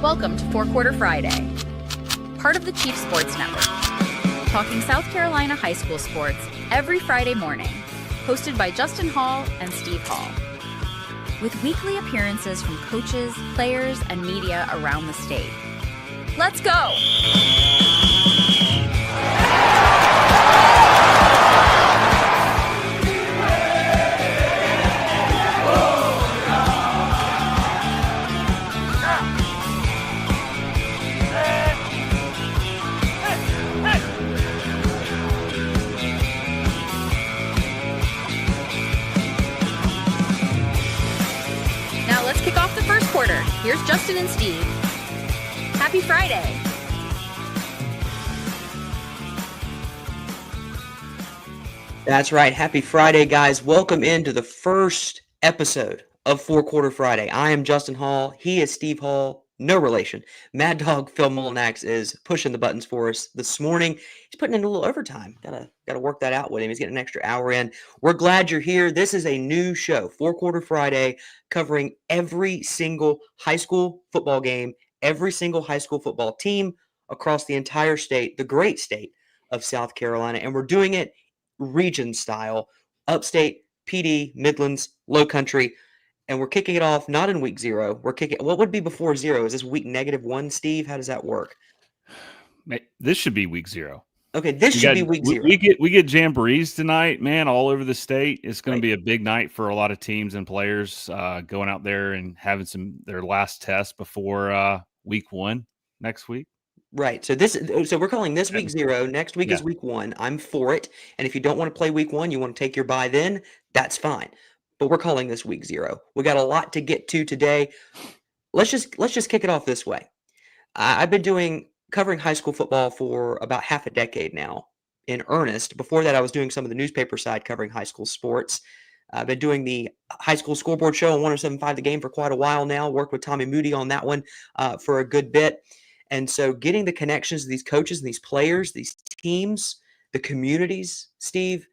Welcome to Four Quarter Friday, part of the Chief Sports Network, talking South Carolina high school sports every Friday morning, hosted by Justin Hall and Steve Hall, with weekly appearances from coaches, players, and media around the state. Let's go! Quarter. Here's Justin and Steve. Happy Friday. That's right. Happy Friday, guys. Welcome into the first episode of Four Quarter Friday. I am Justin Hall. He is Steve Hall. No relation. Mad Dog Phil Molinax is pushing the buttons for us this morning. He's putting in a little overtime. Gotta work that out with him. He's getting an extra hour in. We're glad you're here. This is a new show, Four Quarter Friday, covering every single high school football game, every single high school football team across the entire state, the great state of South Carolina. And we're doing it region style, upstate, PD, Midlands, Low Country. And we're kicking it off not in week 0. What would be before 0? Is this week -1, Steve? How does that work? This should be week 0. Okay, this should be week 0. We get jamborees tonight, man, all over the state. It's going to be a big night for a lot of teams and players going out there and having their last test before week 1 next week. Right. So we're calling this week 0. Next week is week 1. I'm for it. And if you don't want to play week 1, you want to take your bye then, that's fine. But we're calling this week 0. We got a lot to get to today. Let's just kick it off this way. I've been covering high school football for about half a decade now in earnest. Before that, I was doing some of the newspaper side covering high school sports. I've been doing the high school scoreboard show on 107.5 The Game for quite a while now. Worked with Tommy Moody on that one for a good bit. And so getting the connections to these coaches and these players, these teams, the communities, Steve,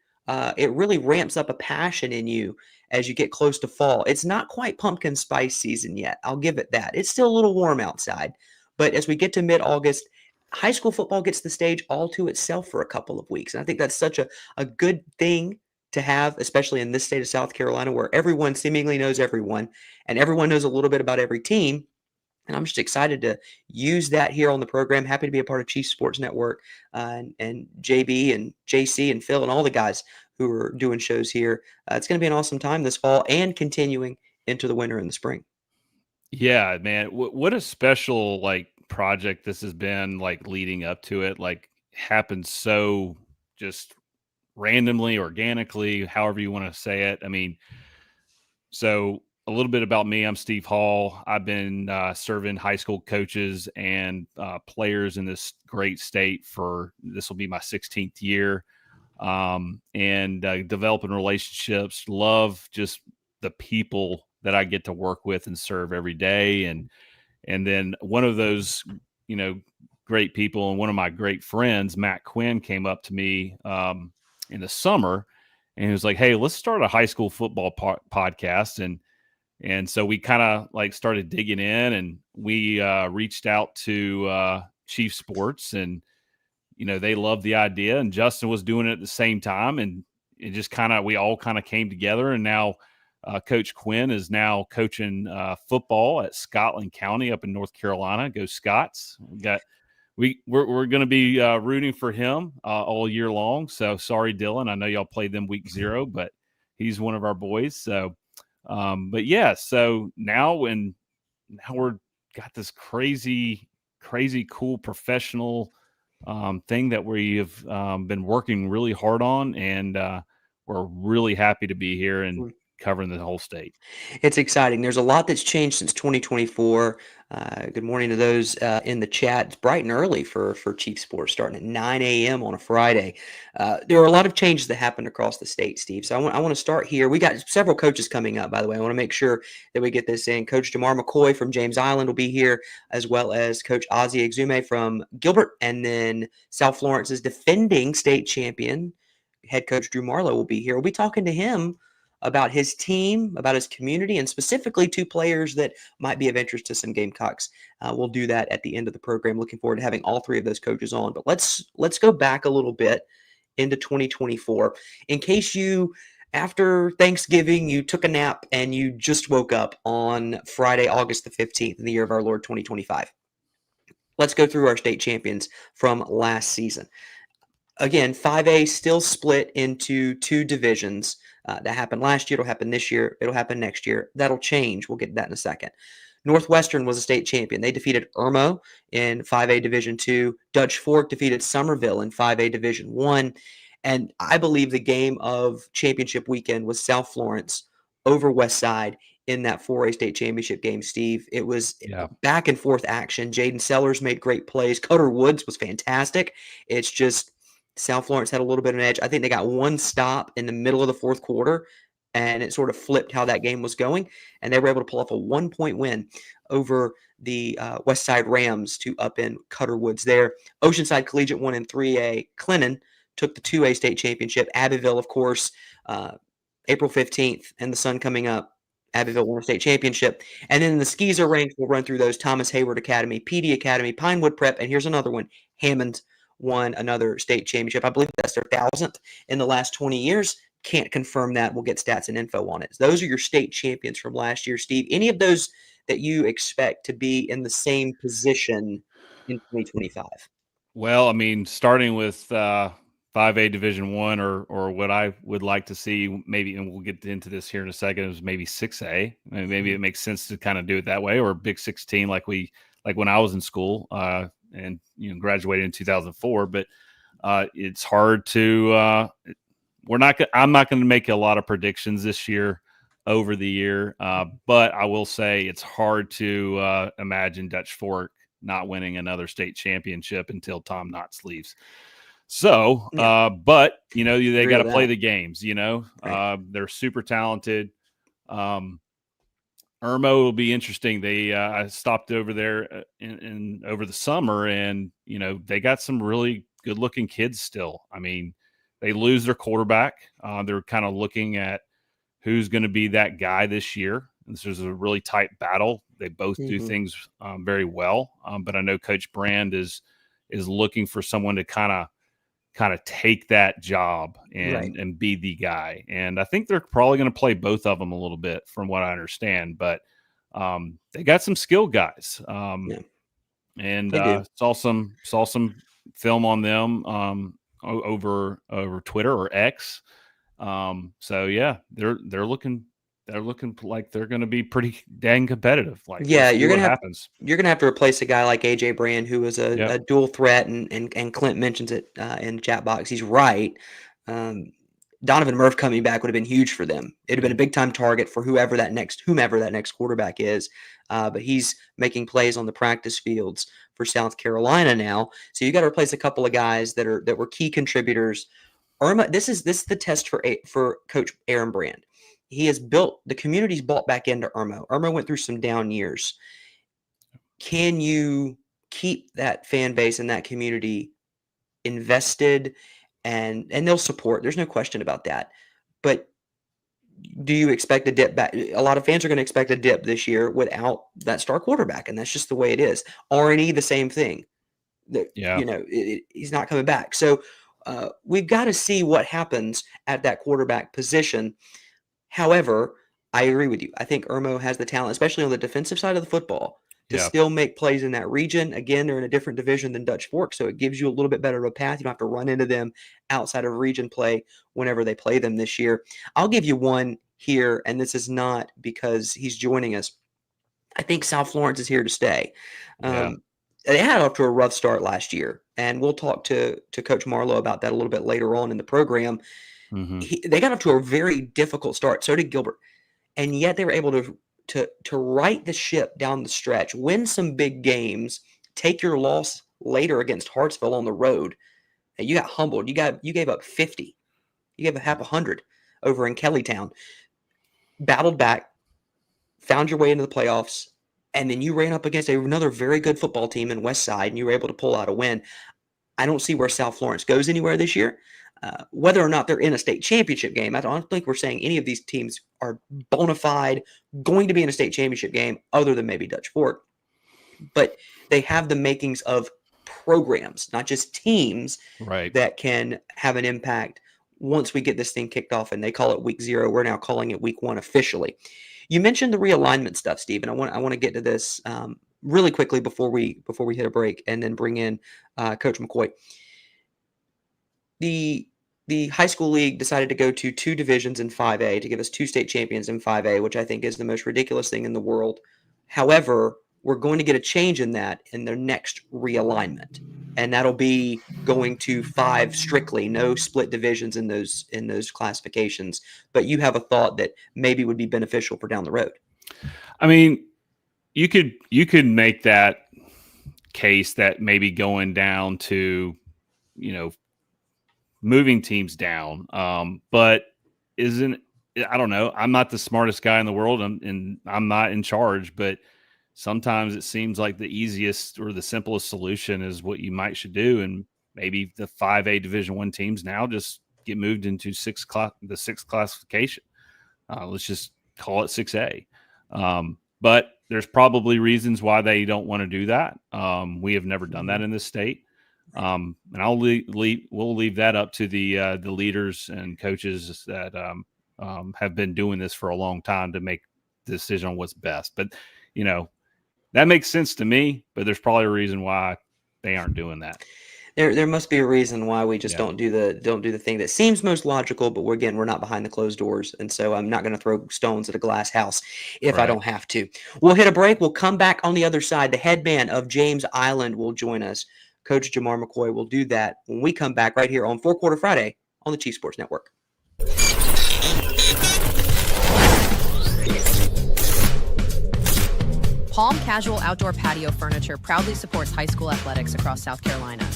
it really ramps up a passion in you as you get close to fall. It's not quite pumpkin spice season yet. I'll give it that. It's still a little warm outside. But as we get to mid-August, high school football gets the stage all to itself for a couple of weeks. And I think that's such a good thing to have, especially in this state of South Carolina, where everyone seemingly knows everyone and everyone knows a little bit about every team. And I'm just excited to use that here on the program. Happy to be a part of Chief Sports Network and JB and JC and Phil and all the guys who are doing shows here. It's going to be an awesome time this fall and continuing into the winter and the spring. Yeah, man. What a special project this has been, leading up to it. Happened so just randomly, organically, however you want to say it. I mean, so a little bit about me. I'm Steve Hall. I've been serving high school coaches and players in this great state this will be my 16th year. And developing relationships, love just the people that I get to work with and serve every day. And then one of those, great people and one of my great friends, Matt Quinn, came up to me in the summer and he was like, "Hey, let's start a high school football podcast." And so we kind of started digging in and we reached out to Chief Sports and, they loved the idea and Justin was doing it at the same time. And it just we all came together. And now Coach Quinn is now coaching football at Scotland County up in North Carolina. Go Scots. We're going to be rooting for him all year long. So sorry, Dylan. I know y'all played them week 0, but he's one of our boys. So, but yeah, so now we're got this crazy cool professional thing that we have been working really hard on, and we're really happy to be here and covering the whole state. It's exciting. There's a lot that's changed since 2024. Good morning to those in the chat. It's bright and early for Chief Sports, starting at 9 a.m. on a Friday. There are a lot of changes that happened across the state, Steve. So I want to start here. We got several coaches coming up, by the way. I want to make sure that we get this in. Coach Jamar McKoy from James Island will be here, as well as Coach Ozzie Exume from Gilbert, and then South Florence's defending state champion, head coach Drew Marlowe, will be here. We'll be talking to him about his team, about his community, and specifically 2 players that might be of interest to some Gamecocks. We'll do that at the end of the program. Looking forward to having all 3 of those coaches on. But let's go back a little bit into 2024. In case you, after Thanksgiving, you took a nap and you just woke up on Friday, August the 15th in the year of our Lord 2025. Let's go through our state champions from last season. Again, 5A still split into 2 divisions. That happened last year. It'll happen this year. It'll happen next year. That'll change. We'll get to that in a second. Northwestern was a state champion. They defeated Irmo in 5A Division 2. Dutch Fork defeated Somerville in 5A Division 1. And I believe the game of championship weekend was South Florence over West Side in that 4A state championship game, Steve. It was back and forth action. Jaden Sellers made great plays. Cutter Woods was fantastic. It's just South Florence had a little bit of an edge. I think they got 1 stop in the middle of the 4th quarter, and it sort of flipped how that game was going, and they were able to pull off a 1-point win over the West Side Rams to upend Cutter Woods there. Oceanside Collegiate won in 3A. Clennon took the 2A state championship. Abbeville, of course, April 15th, and the sun coming up. Abbeville won a state championship. And then in the Skeezer ranks, we'll run through those. Thomas Hayward Academy, PD Academy, Pinewood Prep, and here's another one. Hammond won another state championship. I believe that's their 1,000th in the last 20 years. Can't confirm that. We'll get stats and info on it. Those are your state champions from last year, Steve. Any of those that you expect to be in the same position in 2025? Well, I mean, starting with 5A Division 1 or what I would like to see, maybe, and we'll get into this here in a second, is maybe 6A. Maybe it makes sense to kind of do it that way, or Big 16 like when I was in school. And graduated in 2004, but it's hard to. I'm not going to make a lot of predictions this year over the year, but I will say it's hard to imagine Dutch Fork not winning another state championship until Tom Knotts leaves. So, but they got to play the games. Right. They're super talented. Irmo will be interesting. I stopped over there in over the summer, and they got some really good-looking kids still. I mean, they lose their quarterback. They're kind of looking at who's going to be that guy this year. This is a really tight battle. They both do things very well, but I know Coach Brand is looking for someone to kind of take that job and be the guy. And I think they're probably going to play both of them a little bit from what I understand, but they got some skilled guys. And saw some film on them over Twitter or X. So yeah, they're looking like they're going to be pretty dang competitive. You're going to have to replace a guy like AJ Brand, who was a dual threat, and Clint mentions it in the chat box. He's right. Donovan Murph coming back would have been huge for them. It'd have been a big time target for whomever that next quarterback is. But he's making plays on the practice fields for South Carolina now. So you got to replace a couple of guys that were key contributors. Irma, this is the test for Coach Aaron Brand. He has built the community's bought back into Irmo. Irmo went through some down years. Can you keep that fan base and that community invested? And they'll support. There's no question about that. But do you expect a dip back? A lot of fans are going to expect a dip this year without that star quarterback, and that's just the way it is. R&E, the same thing. He's not coming back. So we've got to see what happens at that quarterback position. However, I agree with you. I think Irmo has the talent, especially on the defensive side of the football, to still make plays in that region. Again, they're in a different division than Dutch Fork, so it gives you a little bit better of a path. You don't have to run into them outside of region play whenever they play them this year. I'll give you one here, and this is not because he's joining us. I think South Florence is here to stay. They had off to a rough start last year, and we'll talk to Coach Marlowe about that a little bit later on in the program. They got off to a very difficult start. So did Gilbert, and yet they were able to right the ship down the stretch, win some big games, take your loss later against Hartsville on the road. And you got humbled. You gave up 50. You gave a half 100 over in Kellytown. Battled back, found your way into the playoffs, and then you ran up against another very good football team in West Side, and you were able to pull out a win. I don't see where South Florence goes anywhere this year. whether or not they're in a state championship game. I don't think we're saying any of these teams are bona fide going to be in a state championship game other than maybe Dutch Fork. But they have the makings of programs, not just teams, Right. that can have an impact once we get this thing kicked off. And they call it week 0. We're now calling it week 1 officially. You mentioned the realignment stuff, Steve, and I want to get to this really quickly before we hit a break and then bring in Coach McKoy. The high school league decided to go to 2 divisions in 5A to give us 2 state champions in 5A, which I think is the most ridiculous thing in the world. However, we're going to get a change in that in their next realignment, and that'll be going to 5 strictly, no split divisions in those classifications. But you have a thought that maybe would be beneficial for down the road. I mean, you could make that case that maybe going down to, moving teams down. But I don't know. I'm not the smartest guy in the world, and I'm not in charge, but sometimes it seems like the easiest or the simplest solution is what you should do. And maybe the 5A Division I teams now just get moved into the 6th classification. Let's just call it 6A. But there's probably reasons why they don't want to do that. We have never done that in this state. And we'll leave that up to the leaders and coaches that have been doing this for a long time to make the decision on what's best. But, that makes sense to me, but there's probably a reason why they aren't doing that. There must be a reason why we just don't do the thing that seems most logical, but we're not behind the closed doors, and so I'm not going to throw stones at a glass house if I don't have to. We'll hit a break. We'll come back on the other side. The head man of James Island will join us. Coach Jamar McKoy will do that when we come back right here on 4 Quarter Friday on the Chief Sports Network. Palm Casual Outdoor Patio Furniture proudly supports high school athletics across South Carolina.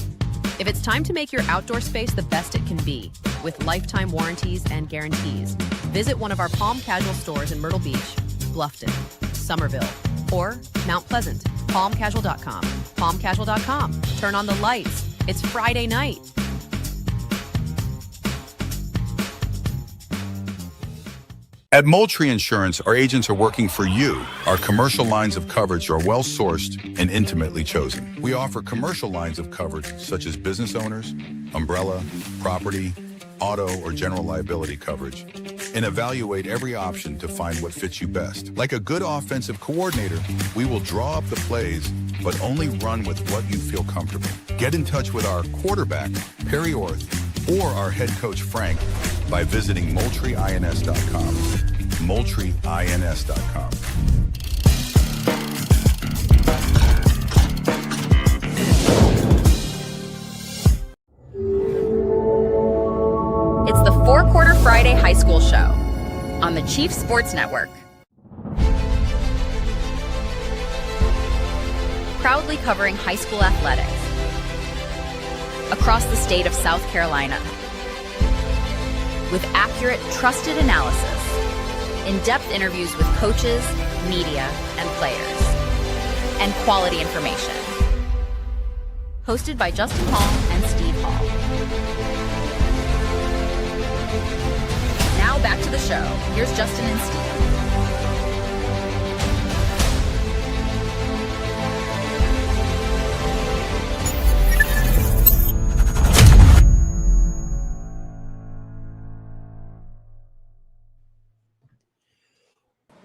If it's time to make your outdoor space the best it can be, with lifetime warranties and guarantees, visit one of our Palm Casual stores in Myrtle Beach, Bluffton, Somerville, or Mount Pleasant. PalmCasual.com. PalmCasual.com. Turn on the lights. It's Friday night. At Moultrie Insurance, our agents are working for you. Our commercial lines of coverage are well-sourced and intimately chosen. We offer commercial lines of coverage such as business owners, umbrella, property, auto, or general liability coverage, and evaluate every option to find what fits you best. Like a good offensive coordinator, we will draw up the plays, but only run with what you feel comfortable. Get in touch with our quarterback, Perry Orth, or our head coach, Frank, by visiting MoultrieINS.com. MoultrieINS.com. It's the 4 Quarter Friday High School Show on the Chief Sports Network. Proudly covering high school athletics across the state of South Carolina. With accurate, trusted analysis, in-depth interviews with coaches, media, and players, and quality information. Hosted by Justin Hall and Steve Hall. Now back to the show. Here's Justin and Steve.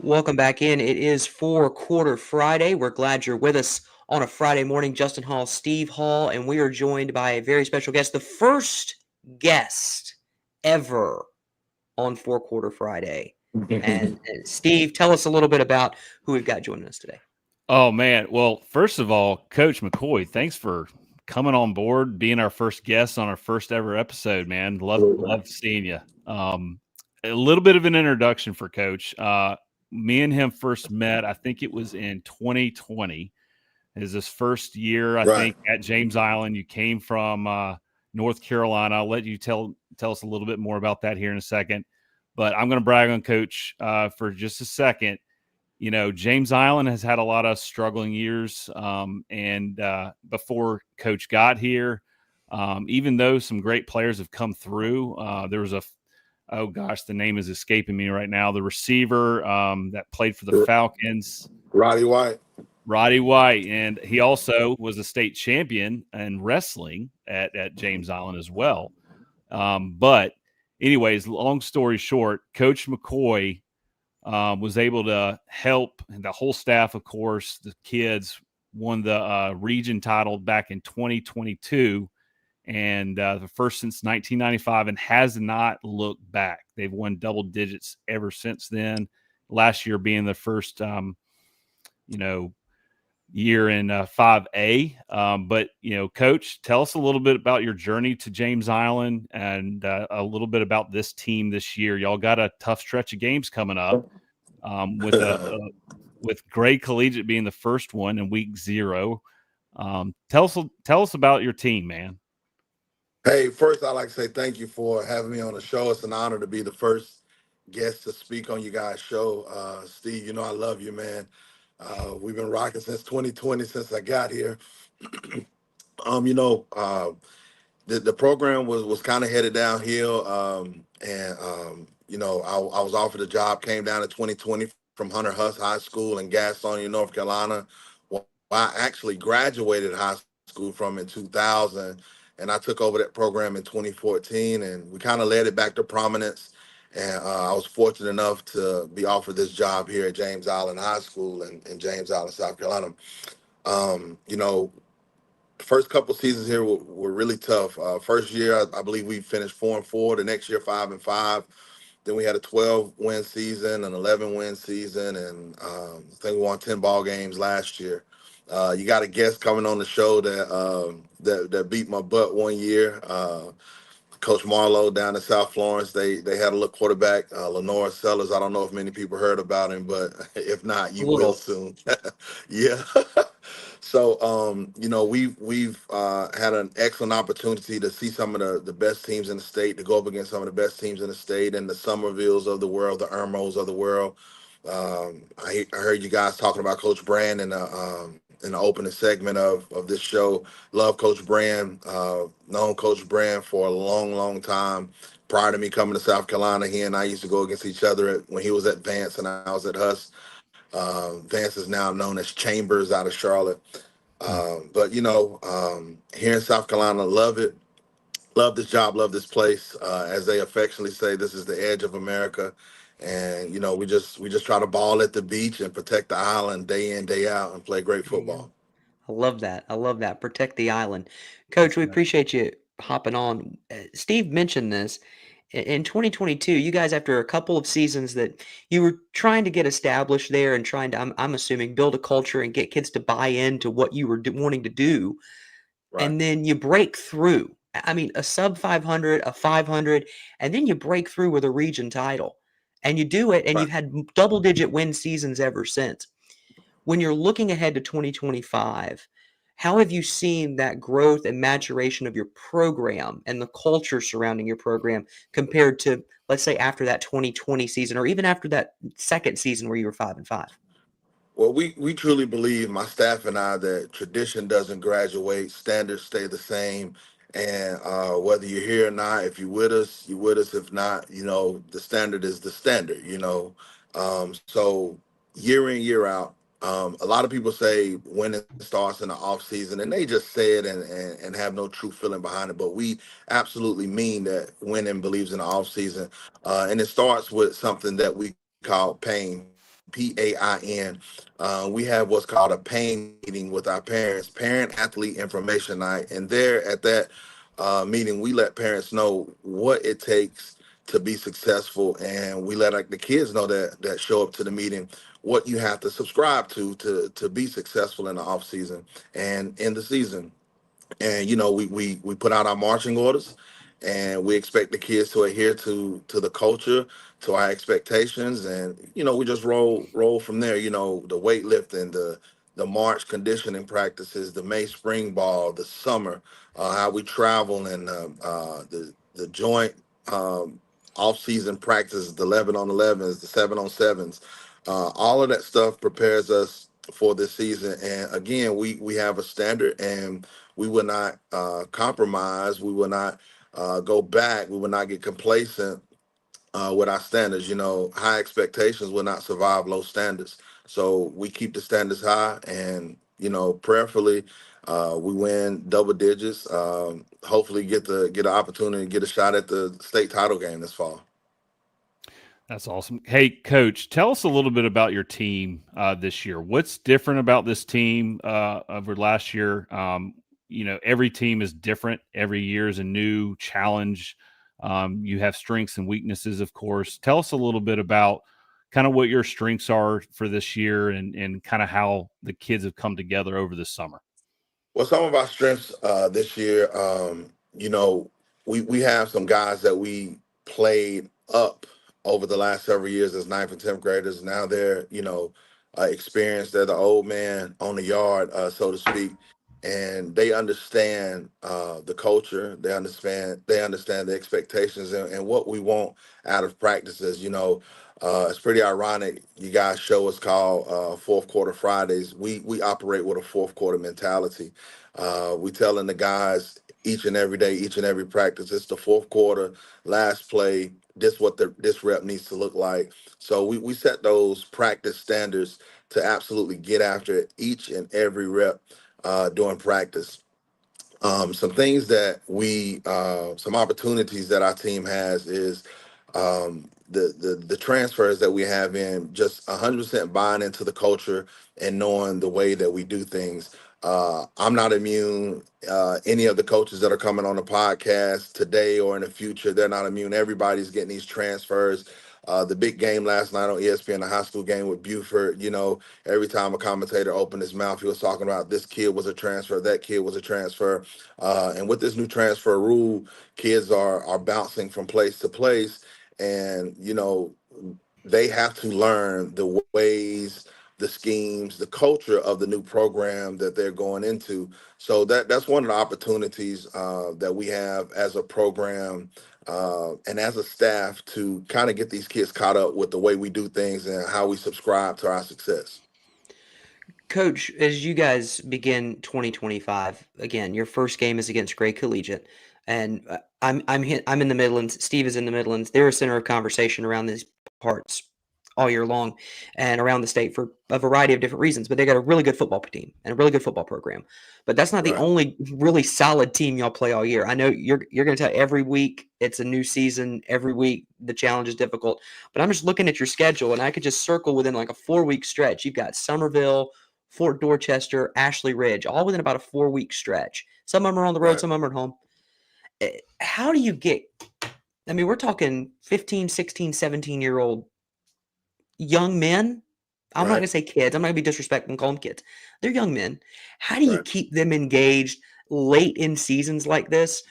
Welcome back in. It is 4 Quarter Friday. We're glad you're with us on a Friday morning. Justin Hall, Steve Hall, and we are joined by a very special guest, the first guest ever on 4 Quarter Friday. And Steve, tell us a little bit about who we've got joining us today. Oh, man. Well, first of all, Coach McKoy, thanks for coming on board, being our first guest on our first ever episode, man. Love seeing you. A little bit of an introduction for Coach. Me and him first met, I think it was in 2020. It was his first year, I think, at James Island. You came from North Carolina. I'll let you tell us a little bit more about that here in a second. But I'm going to brag on Coach for just a second. You know, James Island has had a lot of struggling years. And before Coach got here, Even though some great players have come through, there was oh gosh, the name is escaping me right now. The receiver that played for the Falcons, Roddy White. Roddy White, and he also was a state champion in wrestling at James Island as well. But anyways, long story short, Coach McKoy was able to help, and the whole staff, of course, the kids won the region title back in 2022, and the first since 1995, and has not looked back. They've won double digits ever since then. Last year being the first, year in 5A. But, Coach, tell us a little bit about your journey to James Island and a little bit about this team this year. Y'all got a tough stretch of games coming up with Gray Collegiate being the first one in week 0. Tell us about your team, man. Hey, first, I'd like to say thank you for having me on the show. It's an honor to be the first guest to speak on you guys' show. Steve, I love you, man. We've been rocking since 2020, since I got here. The program was kind of headed downhill, and I was offered a job, came down in 2020 from Florence High School in Gastonia, North Carolina. Well, I actually graduated high school from in 2000, and I took over that program in 2014, and we kind of led it back to prominence. And I was fortunate enough to be offered this job here at James Island High School in James Island, South Carolina. First couple seasons here were really tough. First year, I believe we finished 4-4. The next year, 5-5. Then we had a 12-win season, an 11-win season, and I think we won 10 ball games last year. You got a guest coming on the show that beat my butt one year. Coach Marlowe down in South Florence, they had a little quarterback, Lenore Sellers. I don't know if many people heard about him, but if not, you will soon. Yeah. So, we've had an excellent opportunity to see some of the best teams in the state, to go up against some of the best teams in the state, and the Somervilles of the world, the Irmos of the world. I heard you guys talking about Coach Brand in the opening segment of this show. Love Coach Brand. Known Coach Brand for a long, long time. Prior to me coming to South Carolina, he and I used to go against each other when he was at Vance and I was at Huss. Vance is now known as Chambers out of Charlotte. But here in South Carolina, love it. Love this job, love this place. As they affectionately say, this is the edge of America. And, we just try to ball at the beach and protect the island day in, day out, and play great football. I love that. Protect the island. Coach, we appreciate you hopping on. Steve mentioned this. In 2022, you guys, after a couple of seasons that you were trying to get established there and trying to, I'm assuming, build a culture and get kids to buy into what you were wanting to do, Right. and then you break through. I mean, a sub 500, a 500, and then you break through with a region title. And you do it, and Right. you've had double-digit win seasons ever since. When you're looking ahead to 2025, how have you seen that growth and maturation of your program and the culture surrounding your program compared to, let's say, after that 2020 season, or even after that second season where you were 5-5? Well, we truly believe, my staff and I, that tradition doesn't graduate, standards stay the same. And whether you're here or not, if you're with us, you're with us. If not, the standard is the standard, So year in, year out, a lot of people say winning starts in the off season, and they just say it and have no true feeling behind it. But we absolutely mean that winning believes in the off season. And it starts with something that we call pain. PAIN. We have what's called a pain meeting with our parents, parent athlete information night. And there at that meeting, we let parents know what it takes to be successful. And we let the kids know that show up to the meeting, what you have to subscribe to be successful in the off season and in the season. And we put out our marching orders, and we expect the kids to adhere to the culture, to our expectations, and we just roll from there. The weightlifting, the March conditioning practices, the May spring ball, the summer, how we travel, and the joint off-season practices, the 11-on-11s, the 7-on-7s. All of that stuff prepares us for this season. And again, we have a standard, and we will not compromise. We will not go back. We will not get complacent with our standards. High expectations will not survive low standards. So we keep the standards high, and prayerfully, we win double digits. Hopefully, get an opportunity to get a shot at the state title game this fall. That's awesome. Hey, Coach, tell us a little bit about your team this year. What's different about this team over last year? Every team is different. Every year is a new challenge. You have strengths and weaknesses, of course. Tell us a little bit about kind of what your strengths are for this year and kind of how the kids have come together over the summer. Well, some of our strengths this year, we have some guys that we played up over the last several years as 9th and 10th graders. Now they're, experienced. They're the old man on the yard, so to speak, and they understand the culture. They understand the expectations and what we want out of practices. It's pretty ironic. You guys show us called Fourth Quarter Fridays. We operate with a fourth quarter mentality. We telling the guys each and every day, each and every practice, it's the fourth quarter, last play. This what this rep needs to look like. So we set those practice standards to absolutely get after it each and every rep during practice. Some things that some opportunities that our team has is the transfers that we have in, just 100% buying into the culture and knowing the way that we do things. I'm not immune. Any of the coaches that are coming on the podcast today or in the future, they're not immune. Everybody's getting these transfers. The big game last night on ESPN, the high school game with Buford, every time a commentator opened his mouth, he was talking about this kid was a transfer, that kid was a transfer. And with this new transfer rule, kids are bouncing from place to place. And, they have to learn the ways, the schemes, the culture of the new program that they're going into. So that's one of the opportunities that we have as a program and as a staff to kind of get these kids caught up with the way we do things and how we subscribe to our success. Coach, as you guys begin 2025, again, your first game is against Gray Collegiate, and I'm in the Midlands. Steve is in the Midlands. They're a center of conversation around these parts all year long and around the state for a variety of different reasons. But they got a really good football team and a really good football program. But that's not the only really solid team y'all play all year. I know you're going to tell every week it's a new season. Every week the challenge is difficult. But I'm just looking at your schedule, and I could just circle within like a 4-week stretch. You've got Somerville, Fort Dorchester, Ashley Ridge, all within about a 4-week stretch. Some of them are on the road, some of them are at home. How do you get – we're talking 15, 16, 17-year-old young men. I'm not going to say kids. I'm not going to be disrespectful and call them kids. They're young men. How do you keep them engaged late in seasons like this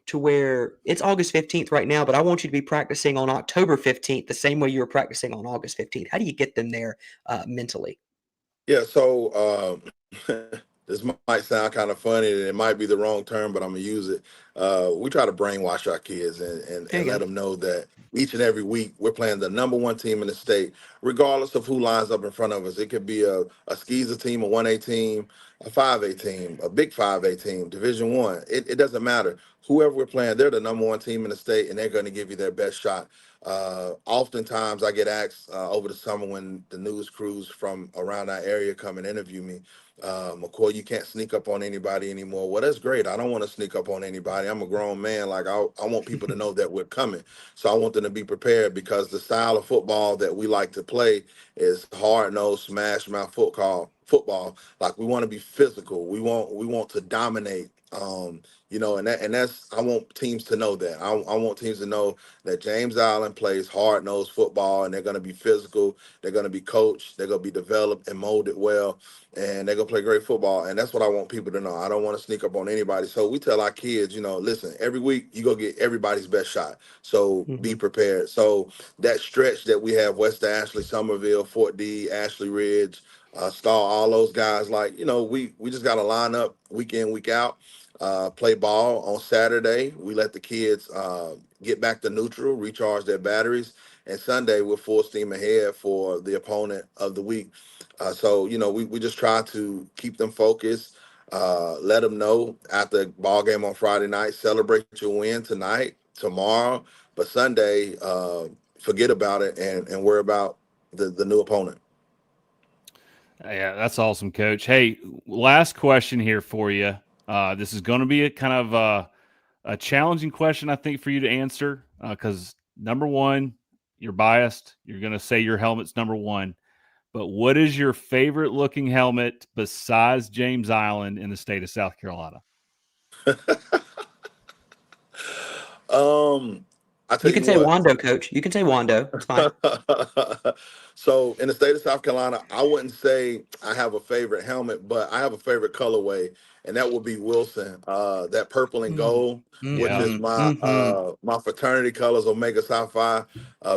to where it's August 15th right now, but I want you to be practicing on October 15th the same way you were practicing on August 15th? How do you get them there mentally? Yeah, so this might sound kind of funny, and it might be the wrong term, but I'm going to use it. We try to brainwash our kids and let them know that each and every week we're playing the number one team in the state, regardless of who lines up in front of us. It could be a Skeezer team, a 1A team, a 5A team, a big 5A team, Division I. It doesn't matter. Whoever we're playing, they're the number one team in the state, and they're going to give you their best shot. Oftentimes I get asked over the summer when the news crews from around our area come and interview me, McCoy, you can't sneak up on anybody anymore. Well, that's great. I don't want to sneak up on anybody. I'm a grown man. Like I want people to know that we're coming. So I want them to be prepared, because the style of football that we like to play is hard-nosed, smash-mouth football. Like we want to be physical. We want to dominate. And that's, I want teams to know that. I want teams to know that James Island plays hard-nosed football, and they're going to be physical. They're going to be coached. They're going to be developed and molded well, and they're going to play great football. And that's what I want people to know. I don't want to sneak up on anybody. So we tell our kids, listen, every week you go get everybody's best shot. So be prepared. So that stretch that we have, West Ashley, Somerville, Fort D, Ashley Ridge, Star, all those guys, we just got to line up week in, week out. Play ball on Saturday. We let the kids get back to neutral, recharge their batteries, and Sunday we're full steam ahead for the opponent of the week. So we just try to keep them focused. Let them know after the ball game on Friday night, celebrate your win tonight, tomorrow, but Sunday, forget about it and worry about the new opponent. Yeah, that's awesome, Coach. Hey, last question here for you. This is going to be a kind of a challenging question, I think, for you to answer because, number one, you're biased. You're going to say your helmet's number one. But what is your favorite looking helmet besides James Island in the state of South Carolina? You can say Wando, Coach. You can say Wando. It's fine. So in the state of South Carolina, I wouldn't say I have a favorite helmet, but I have a favorite colorway, and that would be Wilson. That purple and gold, which is my fraternity colors, Omega Psi Phi.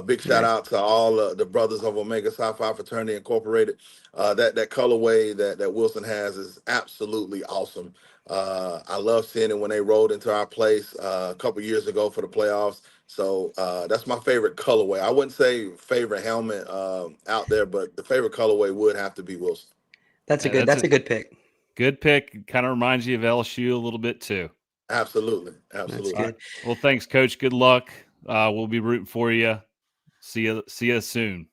Big shout out to all the brothers of Omega Psi Phi Fraternity Incorporated. That colorway that Wilson has is absolutely awesome. I love seeing it when they rolled into our place a couple years ago for the playoffs. So that's my favorite colorway. I wouldn't say favorite helmet out there, but the favorite colorway would have to be Wilson. That's a good pick. Good pick. Kind of reminds you of LSU a little bit too. Absolutely. Right. Well, thanks, Coach. Good luck. We'll be rooting for you. See you soon.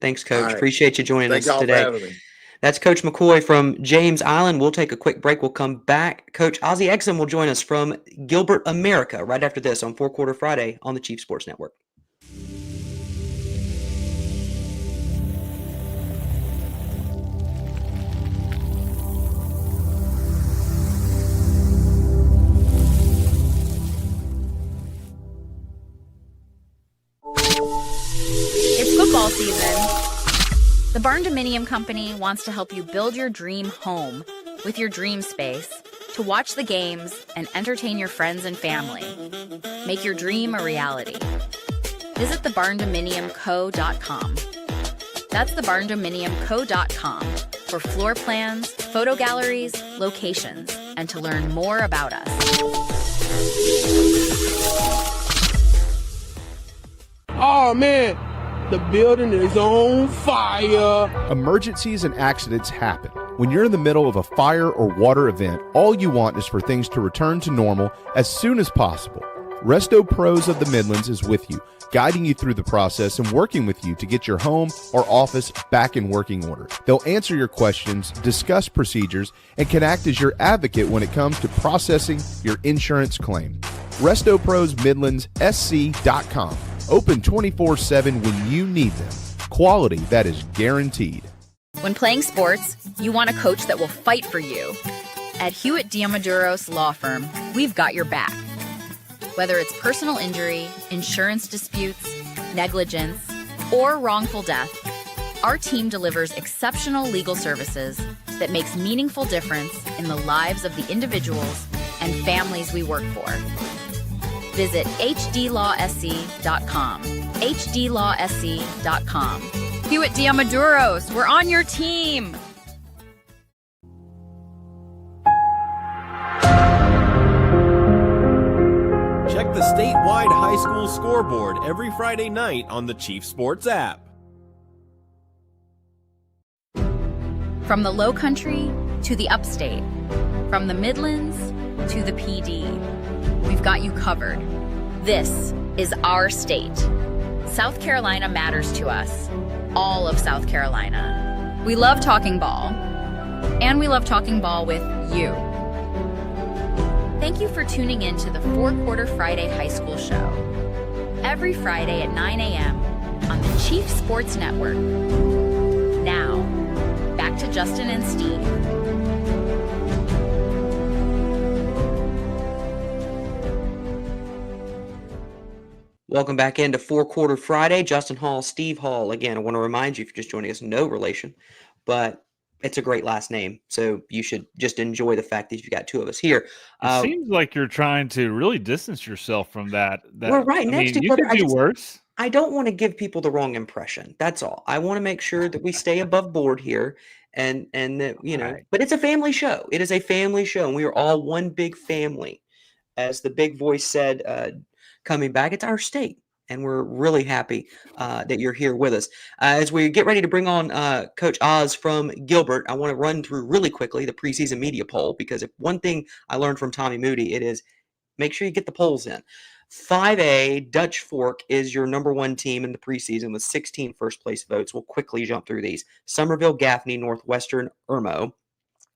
Thanks, Coach. Right. Appreciate you joining us today. For having me. That's Coach McKoy from James Island. We'll take a quick break. We'll come back. Coach Ozzie Exume will join us from Gilbert, America, right after this on Four Quarter Friday on the Chief Sports Network. It's football season. The Barn Dominium Company wants to help you build your dream home with your dream space to watch the games and entertain your friends and family. Make your dream a reality. Visit thebarndominiumco.com. That's thebarndominiumco.com for floor plans, photo galleries, locations, and to learn more about us. Oh, man. The building is on fire. Emergencies and accidents happen. When you're in the middle of a fire or water event, all you want is for things to return to normal as soon as possible. Resto Pros of the Midlands is with you, guiding you through the process and working with you to get your home or office back in working order. They'll answer your questions, discuss procedures, and can act as your advocate when it comes to processing your insurance claim. RestoProsMidlandsSC.com. Open 24/7 when you need them. Quality that is guaranteed. When playing sports, you want a coach that will fight for you. At Hewitt Diamaduros Law Firm, we've got your back. Whether it's personal injury, insurance disputes, negligence, or wrongful death, our team delivers exceptional legal services that makes meaningful difference in the lives of the individuals and families we work for. Visit hdlawsc.com. hdlawsc.com. Hewitt Diamaduros, we're on your team. Check the statewide high school scoreboard every Friday night on the Chief Sports app. From the Low Country to the Upstate, from the Midlands to the PD, we've got you covered. This is our state. South Carolina matters to us. All of South Carolina. We love talking ball, and we love talking ball with you. Thank you for tuning in to the Four Quarter Friday High School Show. Every Friday at 9 a.m. on the Chief Sports Network. Now, back to Justin and Steve. Welcome back into Four Quarter Friday. Justin Hall, Steve Hall. Again, I want to remind you, if you're just joining us, no relation, but it's a great last name. So you should just enjoy the fact that you've got two of us here. It seems like you're trying to really distance yourself from that. We're right next to each other. You could do worse. I don't want to give people the wrong impression. That's all. I want to make sure that we stay above board here and that, right. But it's a family show. It is a family show, and we are all one big family. As the big voice said, coming back, it's our state. and we're really happy that you're here with us. As we get ready to bring on Coach Oz from Gilbert, I want to run through really quickly the preseason media poll, because if one thing I learned from Tommy Moody, it is make sure you get the polls in. 5A, Dutch Fork is your number one team in the preseason with 16 first-place votes. We'll quickly jump through these. Somerville, Gaffney, Northwestern, Irmo.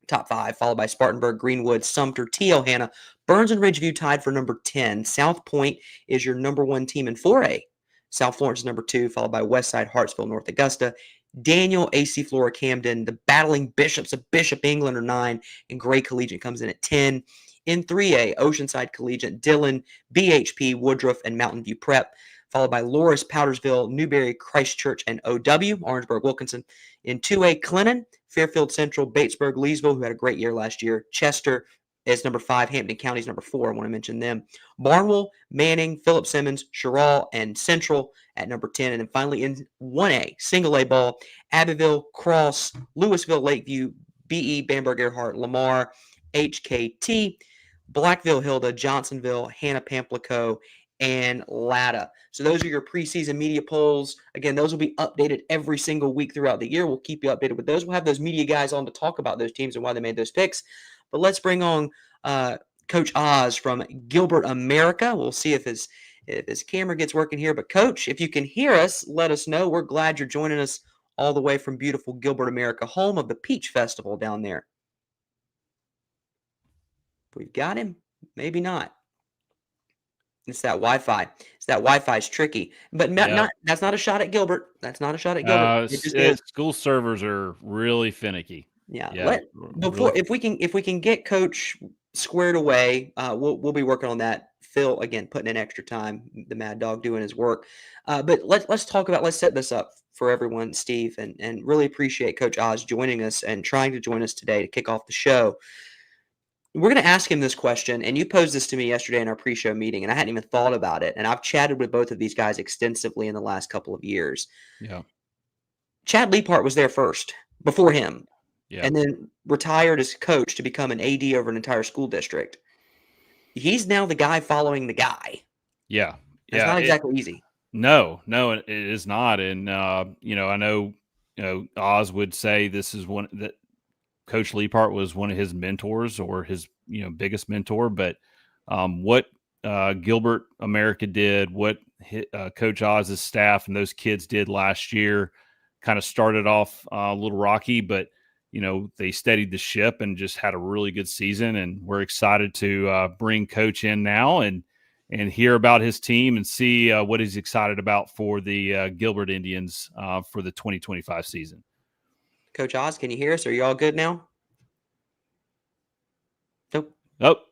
Top 5, followed by Spartanburg, Greenwood, Sumter, T.L. Hanna, Burns and Ridgeview tied for number 10. South Point is your number one team in 4A. South Florence is number 2, followed by Westside, Hartsville, North Augusta. Daniel, AC Flora, Camden, the battling Bishops of Bishop England are 9, and Gray Collegiate comes in at 10. In 3A, Oceanside Collegiate, Dillon, BHP, Woodruff, and Mountain View Prep, followed by Loris, Powdersville, Newberry, Christchurch, and OW, Orangeburg, Wilkinson. In 2A, Clennon, Fairfield Central, Batesburg, Leesville, who had a great year last year. Chester is number 5. Hampton County is number 4. I want to mention them. Barnwell, Manning, Philip Simmons, Sherrall, and Central at number 10. And then finally in 1A, single A ball, Abbeville, Cross, Louisville, Lakeview, BE, Bamberg, Earhart, Lamar, HKT, Blackville, Hilda, Johnsonville, Hannah, Pamplico, and Latta. So those are your preseason media polls. Again, those will be updated every single week throughout the year. We'll keep you updated with those. We'll have those media guys on to talk about those teams and why they made those picks. But let's bring on Coach Oz from Gilbert, America. We'll see if his camera gets working here. But Coach, if you can hear us, let us know. We're glad you're joining us all the way from beautiful Gilbert, America, home of the Peach Festival down there. We've got him. Maybe not. It's that Wi-Fi. That Wi-Fi is tricky. But that's not a shot at Gilbert. That's not a shot at Gilbert. It just is. School servers are really finicky. Yeah. If we can get Coach squared away, we'll be working on that. Phil, again, putting in extra time, the Mad Dog doing his work. But let's set this up for everyone, Steve, and really appreciate Coach Oz joining us and trying to join us today to kick off the show. We're going to ask him this question, and you posed this to me yesterday in our pre-show meeting, and I hadn't even thought about it. And I've chatted with both of these guys extensively in the last couple of years. Yeah. Chad Leapart was there first, before him, yeah, and then retired as coach to become an AD over an entire school district. He's now the guy following the guy. Yeah. It's not exactly easy. No, it is not. And, I know, Oz would say this is one that Coach Leapart was one of his mentors or his, biggest mentor. But what Gilbert America did, what Coach Oz's staff and those kids did last year kind of started off a little rocky, but, they steadied the ship and just had a really good season. And we're excited to bring Coach in now and hear about his team and see what he's excited about for the Gilbert Indians for the 2025 season. Coach Oz, can you hear us? Are you all good now? Nope.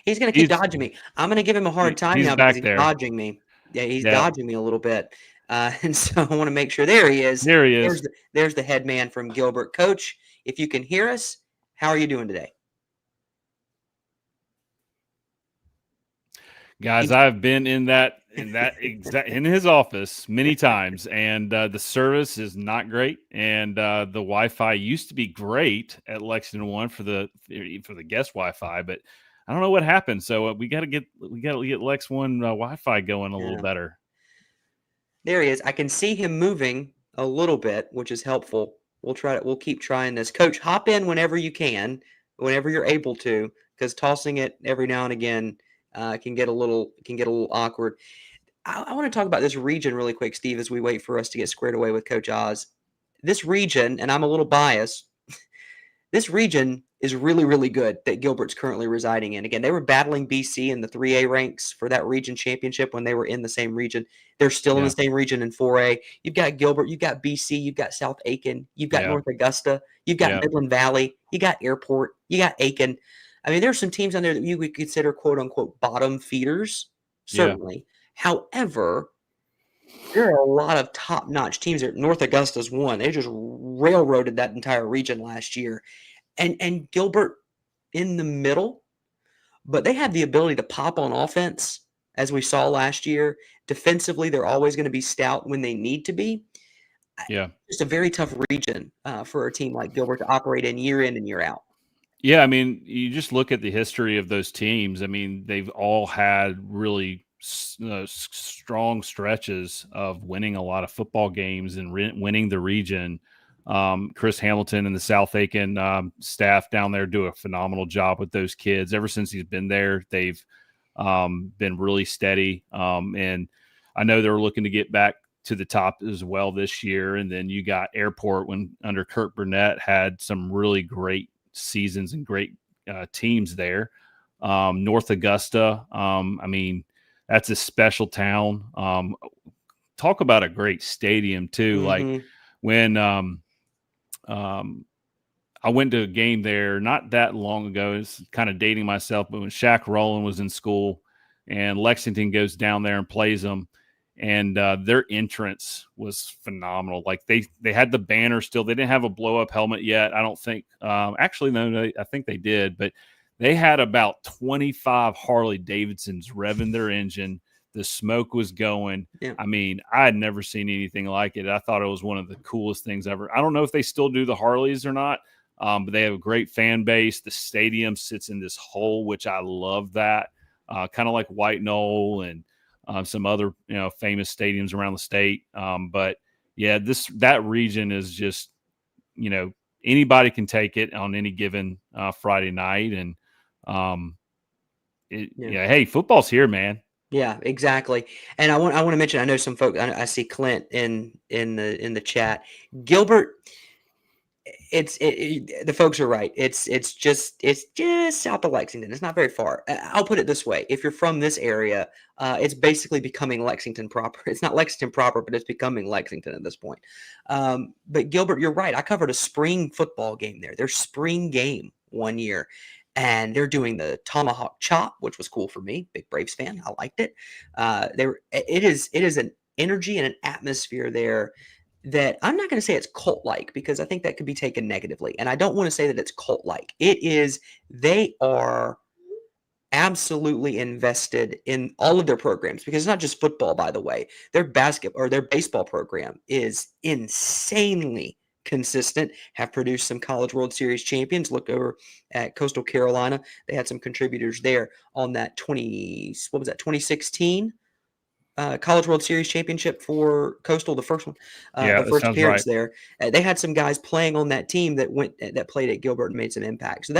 He's going to keep dodging me. I'm going to give him a hard time now because he's dodging me. Yeah, he's dodging me a little bit. And so I want to make sure. There he is. There he is. There's the head man from Gilbert. Coach, if you can hear us, how are you doing today? Guys, I've been in his office many times, and the service is not great. And the Wi-Fi used to be great at Lexington One for the guest Wi-Fi, but I don't know what happened. So we got to get Lex One Wi-Fi going a little better. There he is. I can see him moving a little bit, which is helpful. We'll keep trying this. Coach, hop in whenever you can, whenever you're able to, because tossing it every now and again can get a little awkward. I want to talk about this region really quick, Steve, as we wait for us to get squared away with Coach Oz. This region, and I'm a little biased, this region is really, really good that Gilbert's currently residing in. Again, they were battling BC in the 3A ranks for that region championship when they were in the same region. They're still in the same region in 4A. You've got Gilbert, you've got BC, you've got South Aiken, you've got North Augusta, you've got Midland Valley, you got Airport, you got Aiken. I mean, there's some teams on there that you would consider quote-unquote bottom feeders, certainly. Yeah. However, there are a lot of top-notch teams there. North Augusta's one. They just railroaded that entire region last year. And Gilbert in the middle, but they have the ability to pop on offense, as we saw last year. Defensively, they're always going to be stout when they need to be. Yeah. Just a very tough region for a team like Gilbert to operate in and year out. Yeah, I mean, you just look at the history of those teams. I mean, they've all had really strong stretches of winning a lot of football games and winning the region. Chris Hamilton and the South Aiken staff down there do a phenomenal job with those kids. Ever since he's been there, they've been really steady. And I know they're looking to get back to the top as well this year. And then you got Airport when under Kirk Burnett had some really great seasons and great teams there. North Augusta, I mean, that's a special town. Talk about a great stadium too. Like when I went to a game there not that long ago. It's kind of dating myself, but when Shaq Rowland was in school and Lexington goes down there and plays them, and their entrance was phenomenal. Like they had the banner still. They didn't have a blow-up helmet yet, I don't think. Actually, no, I think they did. But they had about 25 Harley-Davidsons revving their engine. The smoke was going. Yeah. I mean, I had never seen anything like it. I thought it was one of the coolest things ever. I don't know if they still do the Harleys or not, but they have a great fan base. The stadium sits in this hole, which I love that. Kind of like White Knoll and some other, famous stadiums around the state. But yeah, that region is just, anybody can take it on any given Friday night. And hey, football's here, man. Yeah, exactly. And I want to mention, I know some folks, I see Clint in the chat. Gilbert, the folks are right. It's just south of Lexington. It's not very far. I'll put it this way. If you're from this area, it's basically becoming Lexington proper. It's not Lexington proper, but it's becoming Lexington at this point. But Gilbert, you're right. I covered a spring football game there. Their spring game one year. And they're doing the tomahawk chop, which was cool for me. Big Braves fan. I liked it. It is an energy and an atmosphere there that I'm not going to say it's cult-like, because I think that could be taken negatively. And I don't want to say that it's cult-like. They are absolutely invested in all of their programs, because it's not just football, by the way. Their baseball program is insanely consistent, have produced some College World Series champions. Look over at Coastal Carolina. They had some contributors there on that 2016 College World Series championship for Coastal, the first one, the first appearance there. They had some guys playing on that team that played at Gilbert and made some impact. So